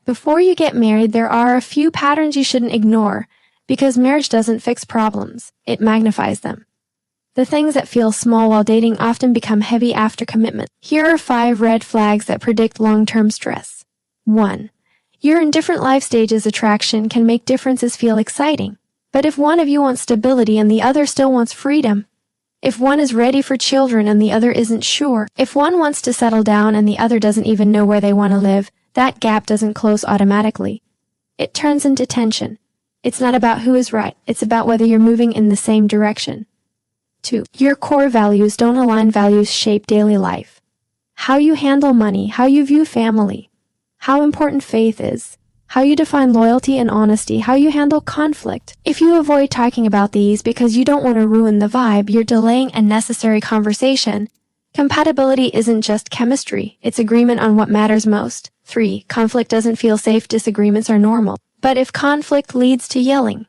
Before you get married, there are a few patterns you shouldn't ignore, because marriage doesn't fix problems, it magnifies them. The things that feel small while dating often become heavy after commitment. Here are 5 red flags that predict long-term stress. 1. You're in different life stages. Attraction can make differences feel exciting. But if one of you wants stability and the other still wants freedom, if one is ready for children and the other isn't sure, if one wants to settle down and the other doesn't even know where they want to live, that gap doesn't close automatically. It turns into tension. It's not about who is right, it's about whether you're moving in the same direction. 2. Your core values don't align. Values shape daily life. How you handle money, how you view family, how important faith is, how you define loyalty and honesty, how you handle conflict. If you avoid talking about these because you don't want to ruin the vibe, you're delaying a necessary conversation. Compatibility isn't just chemistry, it's agreement on what matters most. 3. Conflict doesn't feel safe. Disagreements are normal. But if conflict leads to yelling,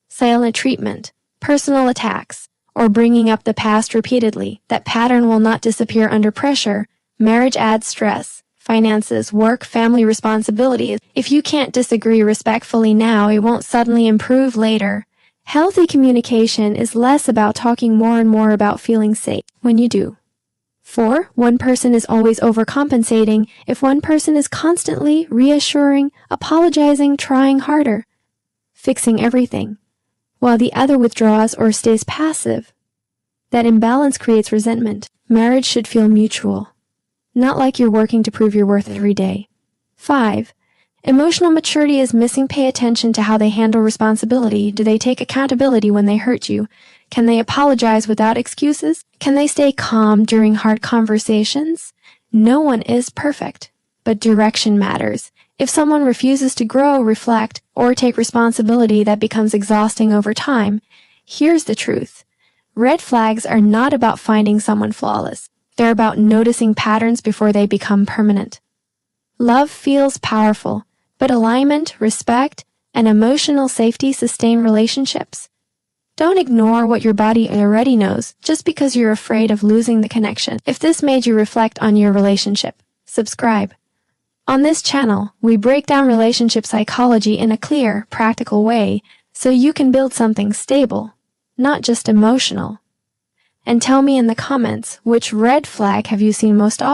silent treatment, personal attacks, or bringing up the past repeatedly, that pattern will not disappear under pressure. Marriage adds stress. Finances, work, family responsibilities. If you can't disagree respectfully now, it won't suddenly improve later. Healthy communication is less about talking, more and more about feeling safe when you do. 4. One person is always overcompensating. If one person is constantly reassuring, apologizing, trying harder, fixing everything, while the other withdraws or stays passive, that imbalance creates resentment. Marriage should feel mutual, not like you're working to prove your worth every day. 5. Emotional maturity is missing. Pay attention to how they handle responsibility. Do they take accountability when they hurt you? Can they apologize without excuses? Can they stay calm during hard conversations? No one is perfect, but direction matters. If someone refuses to grow, reflect, or take responsibility, that becomes exhausting over time. Here's the truth. Red flags are not about finding someone flawless. They're about noticing patterns before they become permanent. Love feels powerful, but alignment, respect, and emotional safety sustain relationships. Don't ignore what your body already knows just because you're afraid of losing the connection. If this made you reflect on your relationship, subscribe. On this channel, we break down relationship psychology in a clear, practical way so you can build something stable, not just emotional. And tell me in the comments, which red flag have you seen most often?